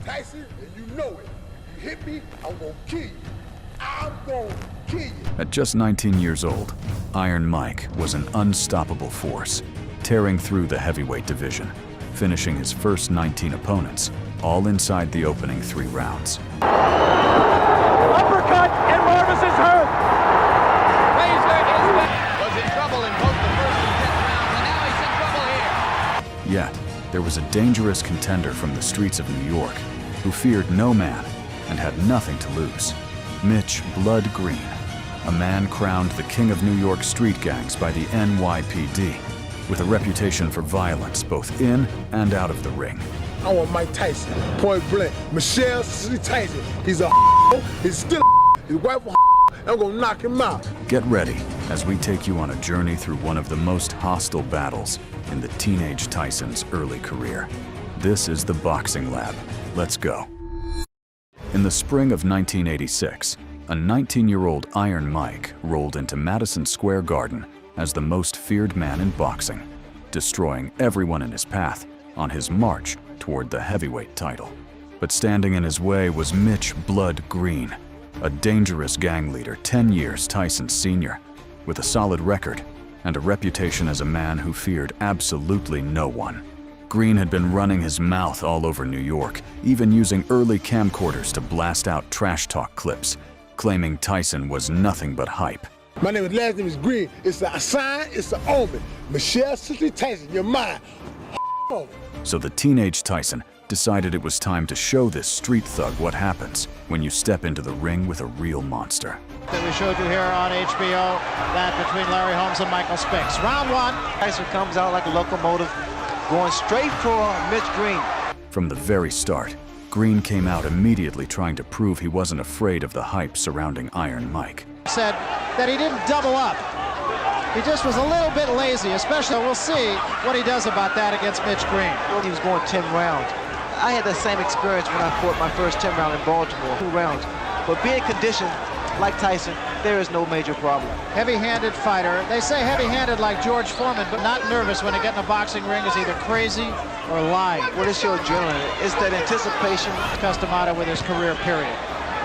Tyson, and you know it. You hit me, I'm gonna kill you. I'm gonna kill you. At just 19 years old, Iron Mike was an unstoppable force, tearing through the heavyweight division, finishing his first 19 opponents, all inside the opening 3 rounds. Uppercut, and Marvis is hurt. Razor is back. Was in trouble in both the first and 10th rounds, and now he's in trouble here. Yet, there was a dangerous contender from the streets of New York who feared no man and had nothing to lose. Mitch "Blood" Green, a man crowned the king of New York street gangs by the NYPD, with a reputation for violence both in and out of the ring. I want Mike Tyson, point blank. Michelle Tyson, he's a he's still his wife I'm gonna knock him out. Get ready as we take you on a journey through one of the most hostile battles in the teenage Tyson's early career. This is the Boxing Lab. Let's go. In the spring of 1986, a 19-year-old Iron Mike rolled into Madison Square Garden as the most feared man in boxing, destroying everyone in his path on his march toward the heavyweight title. But standing in his way was Mitch "Blood" Green, a dangerous gang leader 10 years Tyson's senior, with a solid record and a reputation as a man who feared absolutely no one. Green had been running his mouth all over New York, even using early camcorders to blast out trash talk clips, claiming Tyson was nothing but hype. My last name is Green. It's a sign, it's an omen. Michelle Tyson, you're mine. So the teenage Tyson decided it was time to show this street thug what happens when you step into the ring with a real monster. That we showed you here on HBO, that between Larry Holmes and Michael Spinks. Round 1. Tyson comes out like a locomotive, going straight for Mitch Green. From the very start, Green came out immediately trying to prove he wasn't afraid of the hype surrounding Iron Mike. Said that he didn't double up. He just was a little bit lazy, especially we'll see what he does about that against Mitch Green. He was going 10 rounds. I had the same experience when I fought my first 10 round in Baltimore, 2 rounds. But being conditioned like Tyson, there is no major problem. Heavy-handed fighter. They say heavy-handed like George Foreman, but not nervous when they get in a boxing ring is either crazy or lying. What is your adrenaline? It's that anticipation. Customado with his career, period.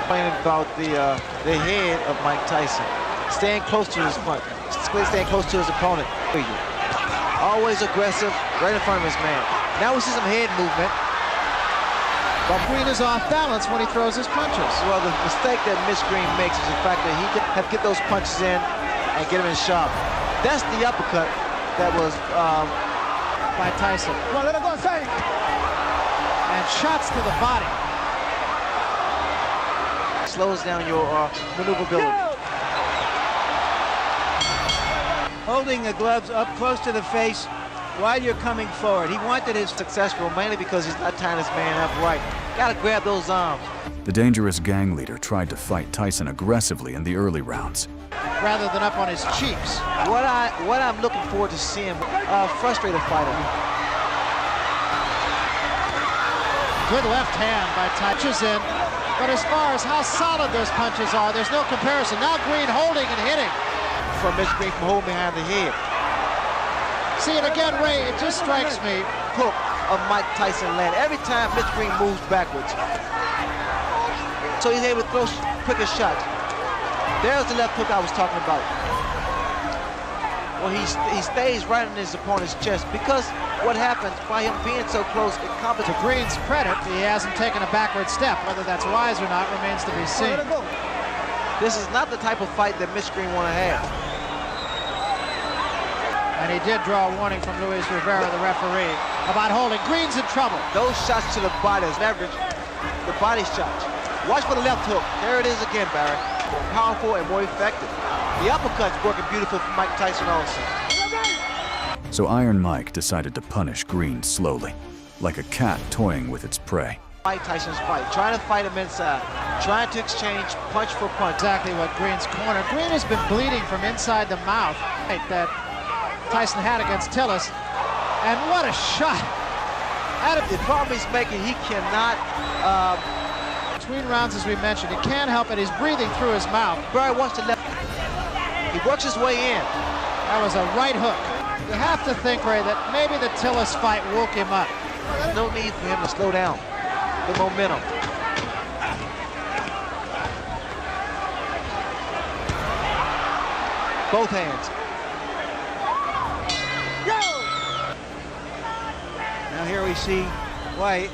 Playing about the head of Mike Tyson. Staying close to his punch. Staying close to his opponent. Always aggressive, right in front of his man. Now we see some head movement. But Green is off balance when he throws his punches. Well, the mistake that Mitch Green makes is the fact that he can have get those punches in and get him in sharp. That's the uppercut that was by Tyson. Well, let him go inside. And shots to the body. Slows down your maneuverability. Holding the gloves up close to the face while you're coming forward. He wanted his successful mainly because he's not tying his man up right. Gotta grab those arms. The dangerous gang leader tried to fight Tyson aggressively in the early rounds, rather than up on his cheeks. What I'm looking forward to seeing a frustrated fighter. Good left hand by Tyson in, but as far as how solid those punches are, there's no comparison. Now Green holding and hitting. From Mitch Green from holding behind the head. See it again, Ray, it just strikes me. Hook of Mike Tyson land every time Mitch Green moves backwards. So he's able to throw quicker shots. There's the left hook I was talking about. Well, he stays right in his opponent's chest because what happens by him being so close, it compensates. To Green's credit, he hasn't taken a backward step. Whether that's wise or not remains to be seen. This is not the type of fight that Mitch Green want to have. And he did draw a warning from Luis Rivera, the referee, about holding. Green's in trouble. Those shots to the body is leverage, the body shots. Watch for the left hook. There it is again, Barry. More powerful and more effective. The uppercut's working beautiful for Mike Tyson also. So Iron Mike decided to punish Green slowly, like a cat toying with its prey. Mike Tyson's fight, trying to fight him inside, trying to exchange punch for punch. Exactly what Green's corner. Green has been bleeding from inside the mouth that Tyson had against Tillis, and what a shot! The problem he's making, he cannot. Between rounds, as we mentioned, he can't help it. He's breathing through his mouth. Barry wants to left. He works his way in. That was a right hook. You have to think, Ray, that maybe the Tillis fight woke him up. There's no need for him to slow down. the momentum. Both hands. Now here we see why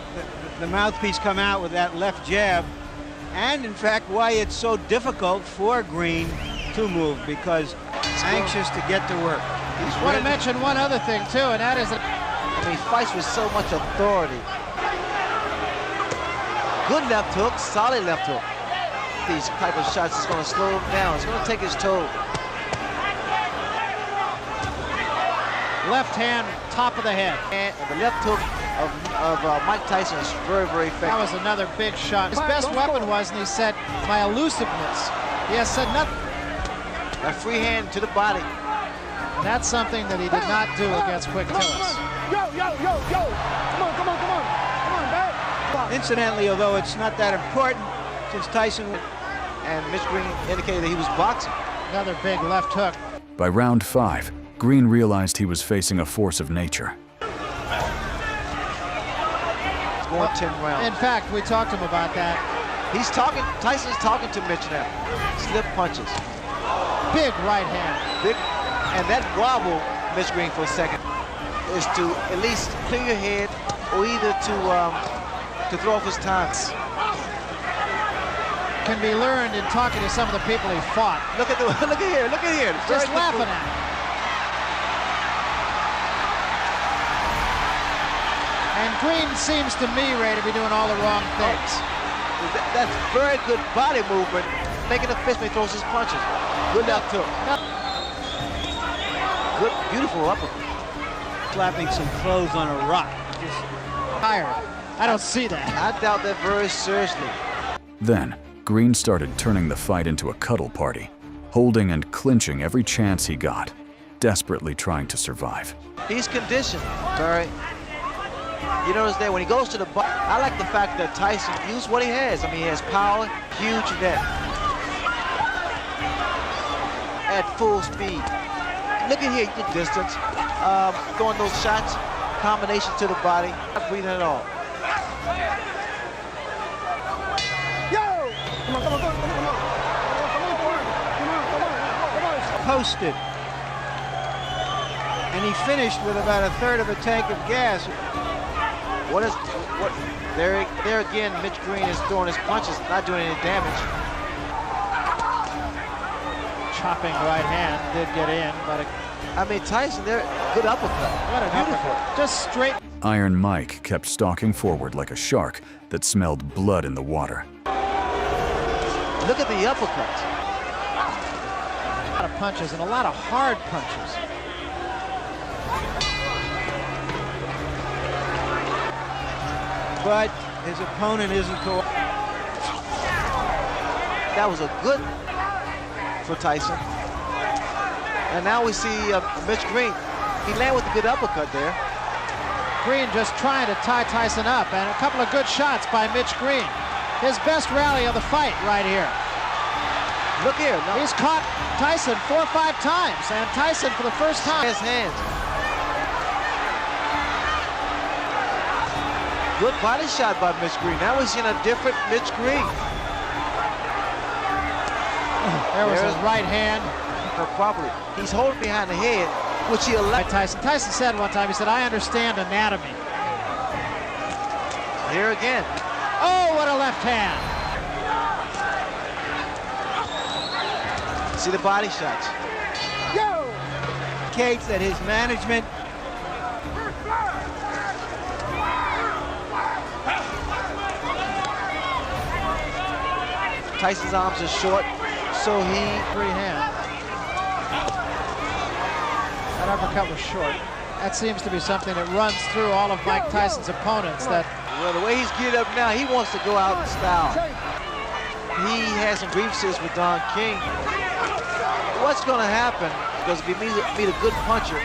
the mouthpiece come out with that left jab, and in fact why it's so difficult for Green to move, because anxious to get to work. I want to mention one other thing too, and that is that he fights with so much authority. Good left hook, solid left hook. These type of shots is going to slow him down. It's going to take his toll. left hand, top of the head. And the left hook of Mike Tyson is very, very effective. That was another big shot. His best weapon was, and he said, my elusiveness. He has said nothing. A free hand to the body. And that's something that he did not do against Quick Tillis. Yo, yo, yo, yo. Come on, come on, come on. Come on, man. Incidentally, although it's not that important, since Tyson and Mitch Green indicated that he was boxing. Another big left hook. By round 5, Green realized he was facing a force of nature. It's going 10 rounds. In fact, we talked to him about that. He's talking, Tyson's talking to Mitch now. Slip punches. Big right hand. Big, and that wobble, Mitch Green, for a second, is to at least clear your head or either to throw off his taunts. Can be learned in talking to some of the people he fought. Look at here. Just laughing at him. And Green seems to me, Ray, to be doing all the wrong things. That's very good body movement, making a fist when he throws his punches. Good left hook. Good, beautiful uppercut. slapping some clothes on a rock. Just tired. I don't see that. I doubt that very seriously. Then, Green started turning the fight into a cuddle party, holding and clinching every chance he got, desperately trying to survive. He's conditioned, Barry. You notice that when he goes to the box, I like the fact that Tyson used what he has. I mean, he has power, huge net. At full speed. Look at here, the distance. Throwing those shots, combination to the body, not breathing at all. Posted. And he finished with about a third of a tank of gas. There again, Mitch Green is throwing his punches, not doing any damage. Chopping right hand did get in, but I mean, Tyson, they're good uppercut. what an uppercut. Just straight. Iron Mike kept stalking forward like a shark that smelled blood in the water. Look at the uppercuts. A lot of punches and a lot of hard punches. But his opponent isn't That was a good for Tyson. And now we see Mitch Green. He landed with a good uppercut there. Green just trying to tie Tyson up, and a couple of good shots by Mitch Green. His best rally of the fight right here. Look here. No. He's caught Tyson 4 or 5 times, and Tyson for the first time. His hands. Good body shot by Mitch Green. Now we're seeing a different Mitch Green. There was his right hand. Properly. He's holding behind the head, which he allowed. Tyson said one time, he said, I understand anatomy. Here again. Oh, what a left hand. See the body shots. indicates that his management Tyson's arms are short, so he free hand. That uppercut was short. That seems to be something that runs through all of Mike Tyson's opponents. That well, the way he's geared up now, he wants to go out in style. He has some grievances with Don King. What's going to happen? Because if he meet a good puncher,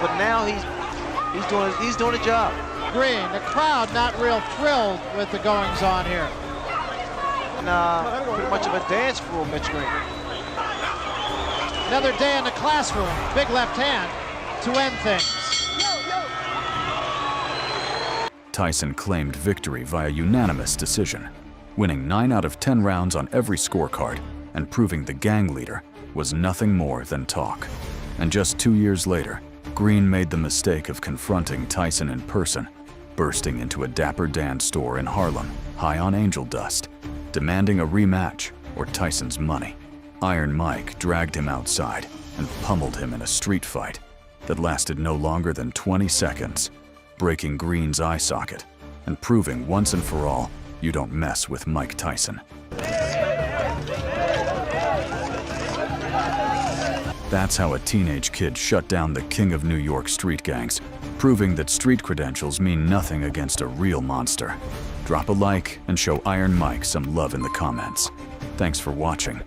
but now he's doing a job. Green, the crowd not real thrilled with the goings on here. Pretty much of a dance for Mitch Green. Another day in the classroom. Big left hand to end things. Tyson claimed victory via unanimous decision, winning 9 out of 10 rounds on every scorecard and proving the gang leader was nothing more than talk. And just 2 years later, Green made the mistake of confronting Tyson in person, bursting into a Dapper Dan store in Harlem, high on angel dust, demanding a rematch or Tyson's money. Iron Mike dragged him outside and pummeled him in a street fight that lasted no longer than 20 seconds, breaking Green's eye socket and proving once and for all you don't mess with Mike Tyson. That's how a teenage kid shut down the king of New York street gangs, proving that street credentials mean nothing against a real monster. Drop a like and show Iron Mike some love in the comments. Thanks for watching.